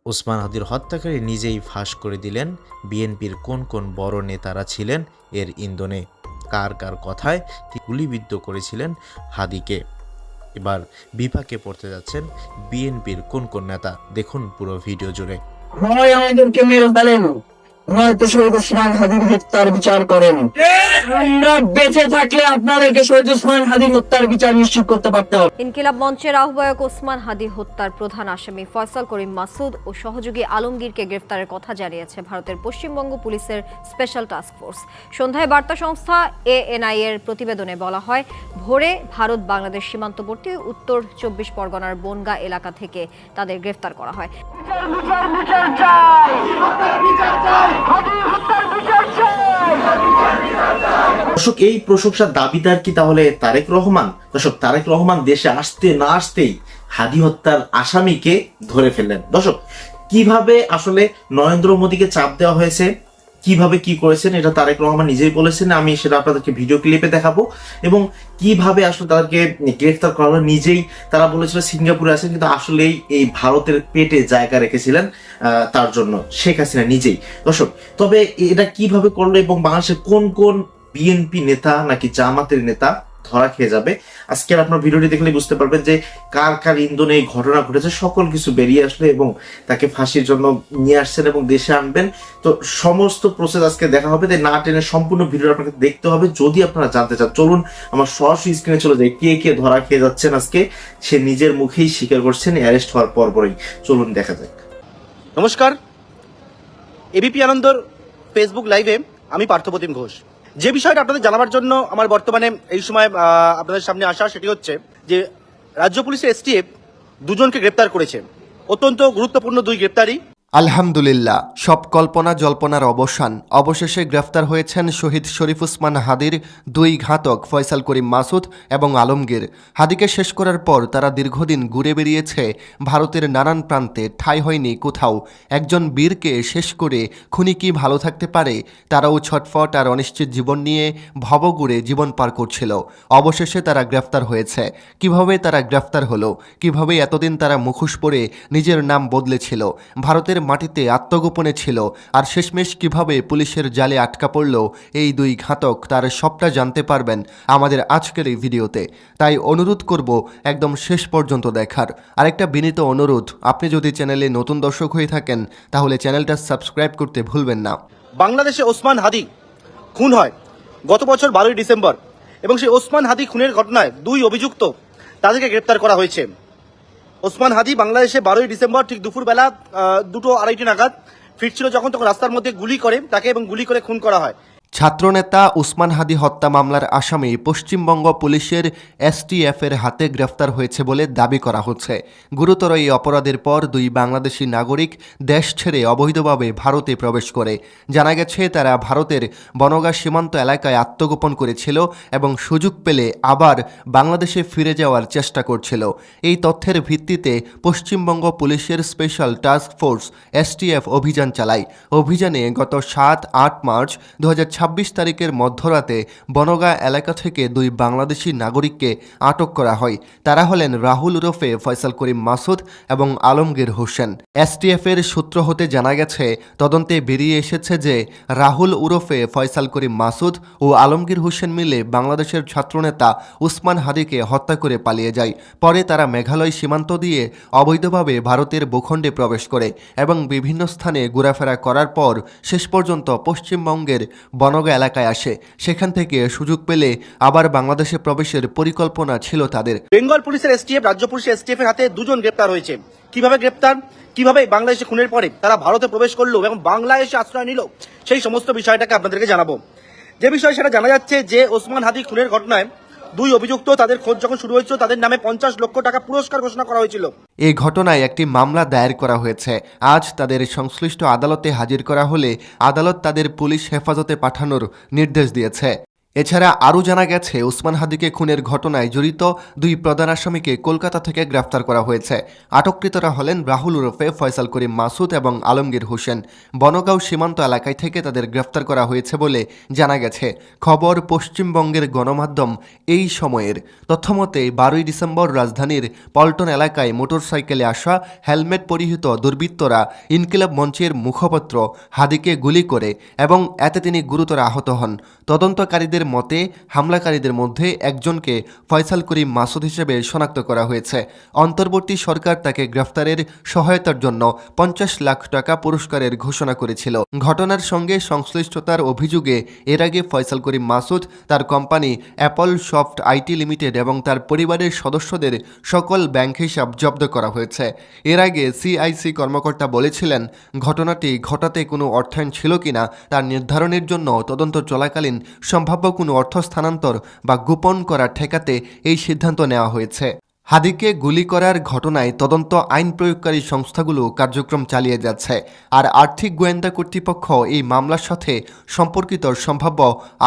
ওসমান হাদির হত্যাকারী নিজেই ফাঁস করে দিলেন বিএনপির কোন কোন বড় নেতারা ছিলেন এর ইন্ধনে, কার কার কথায় গুলিবিদ্ধ করেছিলেন হাদিকে। এবার বিপাকে পড়তে যাচ্ছেন বিএনপির কোন কোন নেতা, দেখুন পুরো ভিডিও জুড়ে। হয় আমাদেরকে মেরে ফেলেন, নয়তো শহীদ ওসমান হাদির হত্যার বিচার করেন। আমরা বেঁচে থাকলে আপনাদেরকে শহীদ ওসমান হাদির হত্যার বিচার নিশ্চিত করতে পারতে হবে। ইনকিলাব মঞ্চের আহ্বায়ক ওসমান হাদি হত্যার প্রধান আসামি ফয়সাল করিম মাসুদ ও সহযোগী আলমগীরকে গ্রেফতারের কথা জানিয়েছে ভারতের পশ্চিমবঙ্গ পুলিশের স্পেশাল টাস্ক ফোর্স। সন্ধ্যায় বার্তা সংস্থা এএনআই এর প্রতিবেদনে বলা হয়, ভোরে ভারত বাংলাদেশ সীমান্তবর্তী উত্তর 24 পরগনার বনগাঁ এলাকা থেকে তাদের গ্রেফতার করা হয়। দর্শক, এই প্রশংসার দাবিদার কি তাহলে তারেক রহমান? দর্শক, তারেক রহমান দেশে আসতে না আসতেই হাদি হত্যার আসামিকে ধরে ফেললেন। দর্শক, কিভাবে আসলে নরেন্দ্র মোদীকে চাপ দেওয়া হয়েছে, কিভাবে কি করেছেন, এটা তারেক রহমান নিজেই বলেছেন। আমি সেটা আপনাদেরকে ভিডিও ক্লিপে দেখাবো। এবং কিভাবে আসলে তাদেরকে গ্রেফতার করা হলো, নিজেই তারা বলেছিল সিঙ্গাপুরে আছেন, কিন্তু আসলেই এই ভারতের পেটে জায়গা রেখেছিলেন তার জন্য শেখ হাসিনা নিজেই। দর্শক, তবে এটা কিভাবে করলো এবং বাংলাদেশের কোন কোন বিএনপি নেতা নাকি জামাতের নেতা ধরা খেয়ে যাবে, আজকের আপনার ভিডিওটি দেখলে বুঝতে পারবেন যে কার কার ইন্ধনে এই ঘটনা ঘটেছে। সকল কিছু বেরিয়ে আসলে এবং তাকে ফাঁসির জন্য নিয়ে আসছেন এবং দেশে আনবেন। তো সমস্ত প্রসেস আজকে দেখা হবে, তাই না টেনে সম্পূর্ণ ভিডিও আপনাকে দেখতে হবে যদি আপনারা জানতে চান। চলুন আমার সরাসরি স্ক্রিনে চলে যাই, কে কে ধরা খেয়ে যাচ্ছেন আজকে। সে নিজের মুখেই স্বীকার করছেন অ্যারেস্ট হওয়ার পরপরই। চলুন দেখা যাক। নমস্কার, এবিপি আনন্দর ফেসবুক লাইভে আমি পার্থপ্রতিম ঘোষ। যে বিষয়টা আপনাদের জানাবার জন্য আমার বর্তমানে এই সময় আপনাদের সামনে আসা, সেটি হচ্ছে যে রাজ্য পুলিশের এসটিএফ দুজনকে গ্রেপ্তার করেছে। অত্যন্ত গুরুত্বপূর্ণ দুই গ্রেপ্তারি। আলহামদুলিল্লাহ, সব কল্পনা জল্পনার অবসান। অবশেষে গ্রেফতার হয়েছেন শহীদ শরীফ ওসমান হাদির দুই ঘাতক ফয়সাল করিম মাসুদ এবং আলমগীর। হাদিকে শেষ করার পর তারা দীর্ঘদিন ঘুরে বেরিয়েছে ভারতের নানান প্রান্তে, ঠাঁই হয়নি কোথাও। একজন বীরকে শেষ করে খুনি কি ভালো থাকতে পারে? তারাও ছটফট আর অনিশ্চিত জীবন নিয়ে ভবঘুরে জীবন পার করছিল। অবশেষে তারা গ্রেফতার হয়েছে। কিভাবে তারা গ্রেফতার হলো, কিভাবে এতদিন তারা মুখোশ পরে নিজের নাম বদলেছিল, ভারতের মাটিতে আত্মগোপনে ছিল, আর শেষমেশ কিভাবে পুলিশের জালে আটকা পড়ল এই দুই ঘাতক, তার সবটা জানতে পারবেন আমাদের আজকের এই ভিডিওতে। তাই অনুরোধ করব একদম শেষ পর্যন্ত দেখার। আরেকটা বিনীত অনুরোধ, আপনি যদি চ্যানেলে নতুন দর্শক হয়ে থাকেন তাহলে চ্যানেলটা সাবস্ক্রাইব করতে ভুলবেন না। বাংলাদেশে ওসমান হাদি খুন হয় গত বছর 12ই ডিসেম্বর, এবং সেই ওসমান হাদি খুনের ঘটনায় দুই অভিযুক্ত তাদেরকে গ্রেপ্তার করা হয়েছে। ওসমান হাদি বাংলাদেশে 12ই ডিসেম্বর ঠিক দুপুরবেলা 2:30 নাগাদ ফিরছিল যখন, তখন রাস্তার মধ্যে গুলি করে তাকে এবং গুলি করে খুন করা হয়। ছাত্রনেতা ওসমান হাদি হত্যা মামলার আসামি পশ্চিমবঙ্গ পুলিশের এসটিএফের হাতে গ্রেফতার হয়েছে বলে দাবি করা হচ্ছে। গুরুতর এই অপরাধের পর দুই বাংলাদেশি নাগরিক দেশ ছেড়ে অবৈধভাবে ভারতে প্রবেশ করে। জানা গেছে তারা ভারতের বনগাঁ সীমান্ত এলাকায় আত্মগোপন করেছিল এবং সুযোগ পেলে আবার বাংলাদেশে ফিরে যাওয়ার চেষ্টা করছিল। এই তথ্যের ভিত্তিতে পশ্চিমবঙ্গ পুলিশের স্পেশাল টাস্ক ফোর্স এসটিএফ অভিযান চালায়। অভিযানে গত 7-8 মার্চ 2026 তারিখের মধ্যরাতে বনগাঁ এলাকা থেকে দুই বাংলাদেশি নাগরিককে আটক করা হয়। তারা হলেন রাহুল ওরফে ফয়সাল করিম মাসুদ এবং আলমগীর হোসেন। এসটিএফের সূত্র হতে জানা গেছে, তদন্তে বেরিয়ে এসেছে যে রাহুল ওরফে ফয়সাল করিম মাসুদ ও আলমগীর হোসেন মিলে বাংলাদেশের ছাত্রনেতা ওসমান হাদিকে হত্যা করে পালিয়ে যায়। পরে তারা মেঘালয় সীমান্ত দিয়ে অবৈধভাবে ভারতের ভূখণ্ডে প্রবেশ করে এবং বিভিন্ন স্থানে ঘোরাফেরা করার পর শেষ পর্যন্ত পশ্চিমবঙ্গের বনগাঁ এলাকায় আসে। সেখান থেকে সুযোগ পেলে আবার বাংলাদেশে প্রবেশের পরিকল্পনা ছিল তাদের। বেঙ্গল পুলিশের এসটিএফ, রাজ্য পুলিশের এসটিএফ এর হাতে দুজন গ্রেপ্তার হয়েছে। কিভাবে গ্রেপ্তার, কিভাবে বাংলাদেশে খুনের পরে তারা ভারতে প্রবেশ করলো এবং বাংলাদেশে আশ্রয় নিল, সেই সমস্ত বিষয়টাকে আপনাদেরকে জানাবো। যে বিষয় সেটা জানা যাচ্ছে যে ওসমান হাদি খুনের ঘটনায় দুই অভিযুক্ত, তাদের খোঁজ যখন শুরু হয়েছিল তাদের নামে 50 লক্ষ টাকা পুরস্কার ঘোষণা করা হয়েছিল। এই ঘটনায় একটি মামলা দায়ের করা হয়েছে। আজ তাদের সংশ্লিষ্ট আদালতে হাজির করা হলে আদালত তাদের পুলিশ হেফাজতে পাঠানোর নির্দেশ দিয়েছে। এছাড়া আরও জানা গেছে ওসমান হাদিকে খুনের ঘটনায় জড়িত দুই প্রধান আসামিকে কলকাতা থেকে গ্রেফতার করা হয়েছে। আটককৃতরা হলেন রাহুল ওরফে ফয়সাল করিম মাসুদ এবং আলমগীর হোসেন। বনগাঁও সীমান্ত এলাকায় থেকে তাদের গ্রেফতার করা হয়েছে বলে জানা গেছে। খবর পশ্চিমবঙ্গের গণমাধ্যম এই সময়ের। তথ্যমতে 12ই ডিসেম্বর রাজধানীর পল্টন এলাকায় মোটরসাইকেলে আসা হেলমেট পরিহিত দুর্বৃত্তরা ইনকিলাব মঞ্চের মুখপাত্র হাদিকে গুলি করে এবং এতে তিনি গুরুতর আহত হন। তদন্তকারীদের মতে হামলাকারীদের মধ্যে একজনকে ফয়সাল করিম মাসুদ হিসেবে শনাক্ত করা হয়েছে। অন্তর্বর্তী সরকার তাকে গ্রেফতারের সহায়তার জন্য 50 লাখ টাকা পুরস্কারের ঘোষণা করেছিল। ঘটনার সঙ্গে সংশ্লিষ্টতার অভিযোগে এর আগে ফয়সাল করিম মাসুদ, তার company Apple soft IT limited এবং তার পরিবারের সদস্যদের সকল ব্যাংক হিসাব জব্দ করা হয়েছে। এর আগে সিআইসি কর্মকর্তা বলেছিলেন, ঘটনাটি ঘটাতে কোনো অর্থায়ন ছিল কিনা তার নির্ধারণের জন্য তদন্ত চলাকালীন সম্ভাব্য কোনো অর্থ স্থানান্তর বা গোপন করা ঠেকাতে এই সিদ্ধান্ত নেওয়া হয়েছে। হাদিকে গুলি করার ঘটনায় তদন্ত আইন প্রয়োগকারী সংস্থাগুলো কার্যক্রম চালিয়ে যাচ্ছে। আর আর্থিক গোয়েন্দা কর্তৃপক্ষ এই মামলার সাথে সম্পর্কিত সম্ভাব্য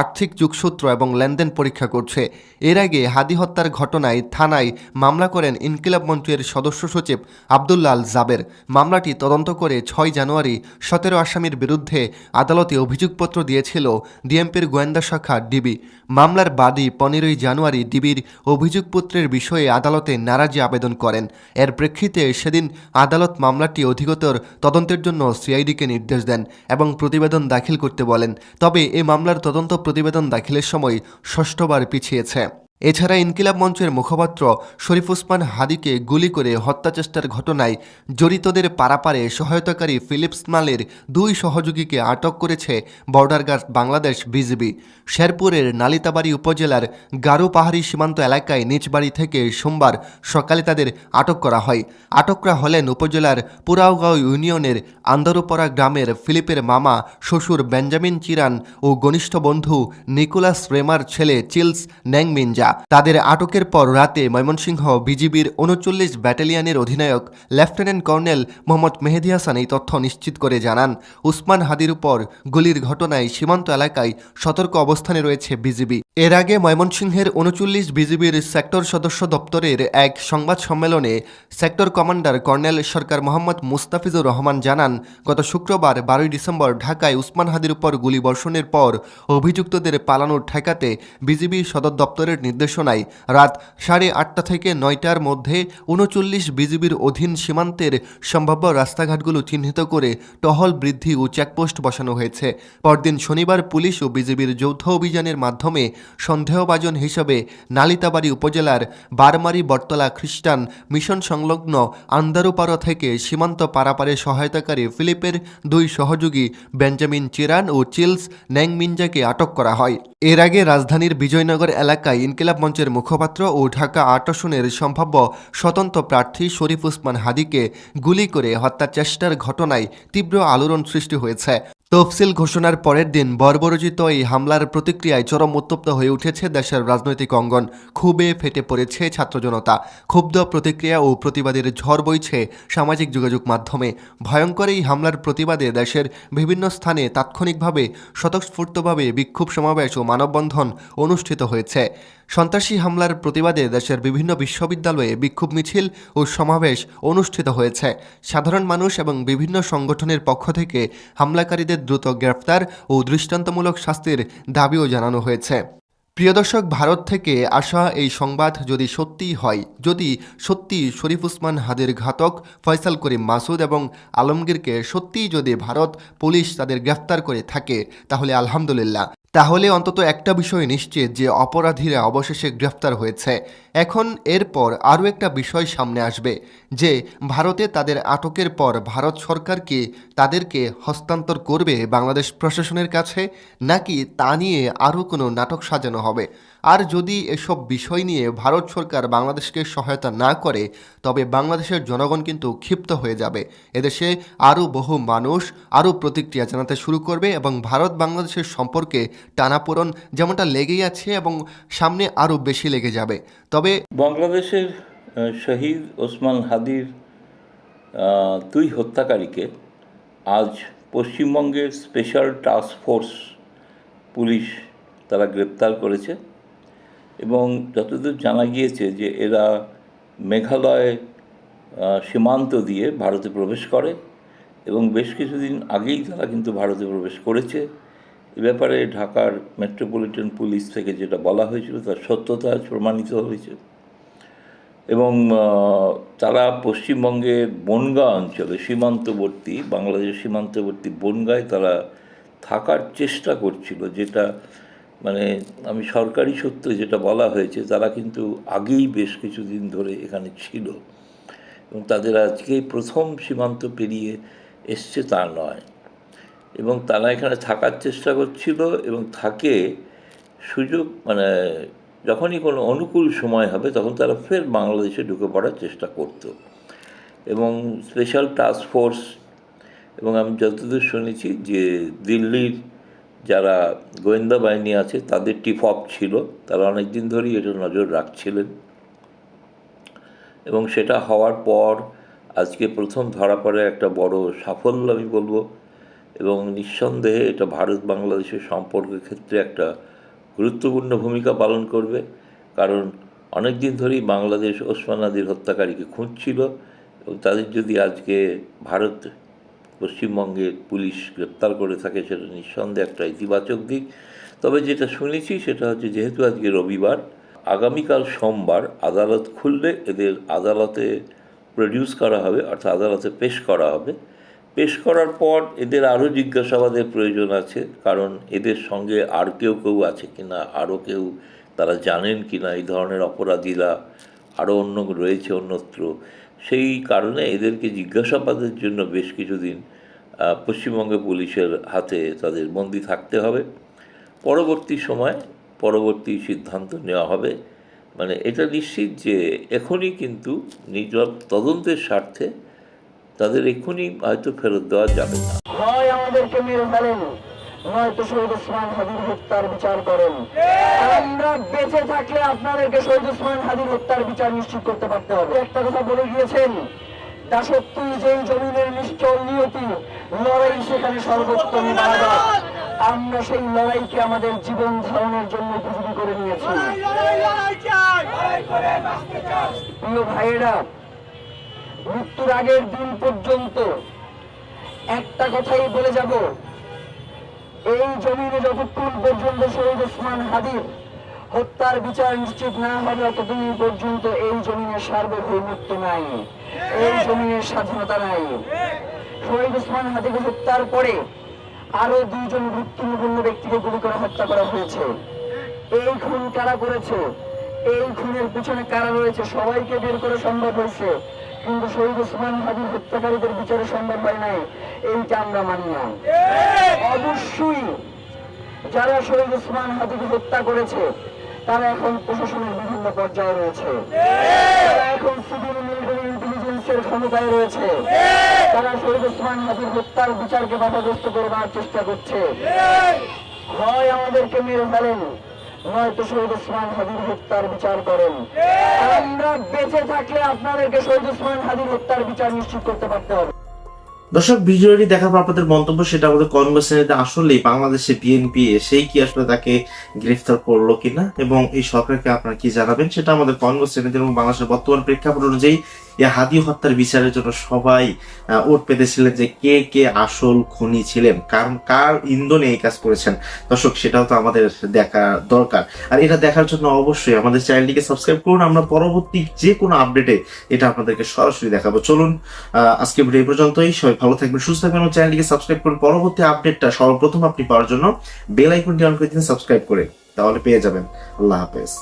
আর্থিক যোগসূত্র এবং লেনদেন পরীক্ষা করছে। এর আগে হাদি হত্যার ঘটনায় থানায় মামলা করেন ইনকিলাব মঞ্চের সদস্য সচিব আব্দুল্লাহ আল জাবের। মামলাটি তদন্ত করে 6 জানুয়ারি 17 আসামির বিরুদ্ধে আদালতে অভিযোগপত্র দিয়েছিল ডিএমপির গোয়েন্দা শাখা ডিবি। মামলার বাদী 15ই জানুয়ারি ডিবির অভিযোগপত্রের বিষয়ে আদালতে নারাজি আবেদন করেন। এর প্রেক্ষিতে সেদিন আদালত মামলাটি অধিকতর তদন্তের জন্য সিআইডিকে নির্দেশ দেন এবং প্রতিবেদন দাখিল করতে বলেন। তবে এই মামলার তদন্ত প্রতিবেদন দাখিলের সময় 6বার পিছিয়েছে। এছাড়া ইনকিলাব মঞ্চের মুখপাত্র শরীফ ওসমান হাদিকে গুলি করে হত্যাচেষ্টার ঘটনায় জড়িতদের পারাপারে সহায়তাকারী ফিলিপস মালের 2 সহযোগীকে আটক করেছে বর্ডার গার্ড বাংলাদেশ বিজিবি। শেরপুরের নালিতাবাড়ি উপজেলার গারো পাহাড়ি সীমান্ত এলাকায় নিজ বাড়ি থেকে সোমবার সকালে তাদের আটক করা হয়। আটকরা হলেন উপজেলার পুরাওগাঁও ইউনিয়নের আন্দারুপাড়া গ্রামের ফিলিপের মামা শ্বশুর বেঞ্জামিন চিরান ও ঘনিষ্ঠ বন্ধু নিকোলাস রেমার ছেলে চিলস ন্যাংমিনজা। তাদের আটকের পর রাতে ময়মনসিংহ বিজিবির 39 ব্যাটালিয়নের অধিনায়ক লেফটেন্যান্ট কর্নেল মোহাম্মদ মেহেদী হাসান এই তথ্য নিশ্চিত করে জানান, ওসমান হাদির উপর গুলির ঘটনায় সীমান্ত এলাকায় সতর্ক অবস্থানে রয়েছে বিজিবি। এর আগে ময়মনসিংহের 39 বিজিবির সেক্টর সদস্য দপ্তরের এক সংবাদ সম্মেলনে সেক্টর কমান্ডার কর্নেল সরকার মোহাম্মদ মুস্তাফিজুর রহমান জানান, গত শুক্রবার 12ই ডিসেম্বর ঢাকায় ওসমান হাদির উপর গুলিবর্ষণের পর অভিযুক্তদের পালানোর ঠেকাতে বিজিবি সদর দপ্তরের নির্দেশনায় রাত 8:30 থেকে 9টার মধ্যে 39 বিজিবির অধীন সীমান্তের সম্ভাব্য রাস্তাঘাটগুলো চিহ্নিত করে টহল বৃদ্ধি ও চেকপোস্ট বসানো হয়েছে। পরদিন শনিবার পুলিশ ও বিজিবির যৌথ অভিযানের মাধ্যমে সন্দেহভাজন হিসেবে নালিতাবাড়ি উপজেলার বারমারি বটতলা খ্রিস্টান মিশন সংলগ্ন আন্দারুপাড়া থেকে সীমান্ত পারাপারে সহায়তাকারী ফিলিপের 2 সহযোগী বেঞ্জামিন চিরান ও চিলস ন্যাংমিনজাকে আটক করা হয়। এর আগে রাজধানীর বিজয়নগর এলাকায় ইনকিলাব মঞ্চের মুখপাত্র ও ঢাকা 8 আসনের সম্ভাব্য স্বতন্ত্র প্রার্থী শরীফ ওসমান হাদিকে গুলি করে হত্যা চেষ্টার ঘটনায় তীব্র আলোড়ন সৃষ্টি হয়েছে। তফসিল ঘোষণার পরের দিন বর্বরোচিত এই হামলার প্রতিক্রিয়ায় চরম উত্তপ্ত হয়ে উঠেছে দেশের রাজনৈতিক অঙ্গন। ক্ষোভে ফেটে পড়েছে ছাত্র জনতা। ক্ষুব্ধ প্রতিক্রিয়া ও প্রতিবাদের ঝড় বইছে সামাজিক যোগাযোগ মাধ্যমে। ভয়ঙ্কর এই হামলার প্রতিবাদে দেশের বিভিন্ন স্থানে তাৎক্ষণিকভাবে স্বতঃস্ফূর্তভাবে বিক্ষোভ সমাবেশ ও মানববন্ধন অনুষ্ঠিত হয়েছে। সন্ত্রাসী হামলার প্রতিবাদে দেশের বিভিন্ন বিশ্ববিদ্যালয়ে বিক্ষোভ মিছিল ও সমাবেশ অনুষ্ঠিত হয়েছে। সাধারণ মানুষ এবং বিভিন্ন সংগঠনের পক্ষ থেকে হামলাকারীদের দ্রুত গ্রেফতার ও দৃষ্টান্তমূলক শাস্তির দাবিও জানানো হয়েছে। প্রিয় দর্শক, ভারত থেকে আসা এই সংবাদ যদি সত্যিই হয়, যদি সত্যি শরীফ ওসমান হাদির ঘাতক ফয়সাল করিম মাসুদ এবং আলমগীরকে সত্যিই যদি ভারত পুলিশ তাদের গ্রেফতার করে থাকে, তাহলে আলহামদুলিল্লাহ। তাহলে অন্তত একটা বিষয় নিশ্চিত যে অপরাধীরা অবশেষে গ্রেফতার হয়েছে। এখন এরপর আরও একটা বিষয় সামনে আসবে যে ভারতে তাদের আটকের পর ভারত সরকার কি তাদেরকে হস্তান্তর করবে বাংলাদেশ প্রশাসনের কাছে, নাকি তা নিয়ে আরও কোনো নাটক সাজানো হবে। আর যদি এসব বিষয় নিয়ে ভারত সরকার বাংলাদেশকে সহায়তা না করে, তবে বাংলাদেশের জনগণ কিন্তু ক্ষিপ্ত হয়ে যাবে। এদেশে আরও বহু মানুষ আরও প্রতিক্রিয়া জানাতে শুরু করবে এবং ভারত বাংলাদেশের সম্পর্কে টানাপোড়েন যেমনটা লেগেই আছে এবং সামনে আরও বেশি লেগে যাবে। তবে বাংলাদেশের শহীদ ওসমান হাদির 2 হত্যাকারীকে আজ পশ্চিমবঙ্গের স্পেশাল টাস্ক ফোর্স পুলিশ তারা গ্রেপ্তার করেছে এবং যতদূর জানা গিয়েছে যে এরা মেঘালয় সীমান্ত দিয়ে ভারতে প্রবেশ করে এবং বেশ কিছুদিন আগেই তারা কিন্তু ভারতে প্রবেশ করেছে। এ ব্যাপারে ঢাকার মেট্রোপলিটন পুলিশ থেকে যেটা বলা হয়েছিল তার সত্যতা আজ প্রমাণিত হয়েছে এবং তারা পশ্চিমবঙ্গের বনগাঁ অঞ্চলে সীমান্তবর্তী বাংলাদেশের সীমান্তবর্তী বনগাঁয় তারা থাকার চেষ্টা করছিল, যেটা মানে আমি সরকারি সূত্রে যেটা বলা হয়েছে তারা কিন্তু আগেই বেশ কিছুদিন ধরে এখানে ছিল এবং তাদের আজকেই প্রথম সীমান্ত পেরিয়ে এসছে তা নয় এবং তারা এখানে থাকার চেষ্টা করছিল এবং থাকে সুযোগ মানে যখনই কোনো অনুকূল সময় হবে তখন তারা ফের বাংলাদেশে ঢুকে পড়ার চেষ্টা করত এবং স্পেশাল টাস্ক ফোর্স এবং আমি যতদূর শুনেছি যে দিল্লির যারা গোয়েন্দা বাহিনী আছে তাদের টিপ অফ ছিল, তারা অনেক দিন ধরেই এটা নজর রাখছিলেন এবং সেটা হওয়ার পর আজকে প্রথম ধরা পড়ে একটা বড় সাফল্য আমি বলবো এবং নিঃসন্দেহে এটা ভারত বাংলাদেশের সম্পর্কের ক্ষেত্রে একটা গুরুত্বপূর্ণ ভূমিকা পালন করবে, কারণ অনেক দিন ধরেই বাংলাদেশ ওসমান হাদির হত্যাকারীকে খুঁজছিল এবং তাদের যদি আজকে ভারত পশ্চিমবঙ্গের পুলিশ গ্রেপ্তার করে থাকে সেটা নিঃসন্দেহে একটা ইতিবাচক দিক। তবে যেটা শুনেছি সেটা হচ্ছে যেহেতু আজকে রবিবার, আগামীকাল সোমবার আদালত খুললে এদের আদালতে প্রডিউস করা হবে, অর্থাৎ আদালতে পেশ করা হবে। পেশ করার পর এদের আরও জিজ্ঞাসাবাদের প্রয়োজন আছে, কারণ এদের সঙ্গে আর কেউ আছে কি না, আরও কেউ তারা জানেন কি না এই ধরনের অপরাধীরা আরও অন্য রয়েছে অন্যত্র। সেই কারণে এদেরকে জিজ্ঞাসাবাদের জন্য বেশ কিছুদিন পশ্চিমবঙ্গ পুলিশের হাতে তাদের বন্দি থাকতে হবে। পরবর্তী সময় পরবর্তী সিদ্ধান্ত নেওয়া হবে। মানে এটা নিশ্চিত যে এখনই কিন্তু নিজ তদন্তের স্বার্থে তাদের এক্ষুনি হয়তো ফেরত দেওয়া যাবে না। হয় আমাদেরকে মেরে ফেলেন, নয়তো শহীদ ওসমান হাদির হত্যার বিচার করেন। আমরা বেঁচে থাকলে আপনাদেরকে শহীদ ওসমান হাদির হত্যার বিচার নিশ্চিত করতে পারতে হবে। একটা কথা বলে গিয়েছেন, দাসত্বই যেই জমিনের নিশ্চল নিয়তি, লড়াই সেখানে সর্বোত্তম ইবাদত। আমরা সেই লড়াইকে আমাদের জীবন ধারণের জন্য উপযোগী করে নিয়েছি। প্রিয় ভাইয়েরা, মৃত্যুর আগের দিন পর্যন্ত একটা কথাই বলে যাব, এই জমিনে যতক্ষণ পর্যন্ত শহীদ ওসমান হাদির হত্যার বিচার নিশ্চিত না হবে ততদিন পর্যন্ত এই জমিনের সার্বভৌমত্ব নাই, এই জমিনের স্বাধীনতা নাই। শহীদ ওসমান হাদিকে হত্যার পরে আরো 2 জন গুরুত্বপূর্ণ ব্যক্তিকে গুলি করে হত্যা করা হয়েছে। এই খুন কারা করেছে, এই খুনের পিছনে কারা রয়েছে সবাইকে বের করে সম্ভব হয়েছে, কিন্তু শহীদ ওসমান হাদির হত্যাকারীদের বিচারে সম্ভব হয় নাই, এইটা আমরা মানি না। অবশ্যই যারা শহীদ ওসমান হাদিকে হত্যা করেছে তারা এখন প্রশাসনের বিভিন্ন পর্যায়ে রয়েছে, তারা এখন সিভিল মিলিটারি ইন্টেলিজেন্সের ক্ষমতায় রয়েছে, তারা শহীদ ওসমান হাদির হত্যার বিচারকে বাধাগ্রস্ত করবার চেষ্টা করছে। হয় আমাদেরকে মেরে ফেলেন, নয়তো শহীদ ওসমান হাদির হত্যার বিচার করেন। আমরা বেঁচে থাকলে আপনাদেরকে শহীদ ওসমান হাদির হত্যার বিচার নিশ্চিত করতে পারতে হবে। দর্শক, ভিডিওটি দেখার পর আপনাদের মন্তব্য সেটা আমাদের কমেন্ট শ্রেণীতে আসলেই বাংলাদেশে বিএনপি এসেই কি আসলে তাকে গ্রেফতার করলো কিনা এবং এই সরকারকে আপনারা কি জানাবেন সেটা আমাদের কমেন্ট শ্রেণীতে এবং বাংলাদেশের বর্তমান প্রেক্ষাপট অনুযায়ী এই হাদি হত্যার বিচারের জন্য সবাই ওট পেতেছিলেন যে কে কে আসল খুনি ছিলেন, কারণ কার ইন্ধনে এই কাজ করেছেন। দর্শক, সেটাও তো আমাদের দেখা দরকার, আর এটা দেখার জন্য অবশ্যই আমাদের চ্যানেলটিকে সাবস্ক্রাইব করুন। আমরা পরবর্তী যে কোনো আপডেটে এটা আপনাদেরকে সরাসরি দেখাবো। চলুন আজকে ভিডিও এই পর্যন্তই। সবাই ভালো থাকবেন, সুস্থ থাকবেন এবং চ্যানেলটিকে সাবস্ক্রাইব করুন। পরবর্তী আপডেটটা সর্বপ্রথম আপনি পাওয়ার জন্য বেল আইকনটি অন করে দিন সাবস্ক্রাইব করে, তাহলে পেয়ে যাবেন। আল্লাহ হাফেজ।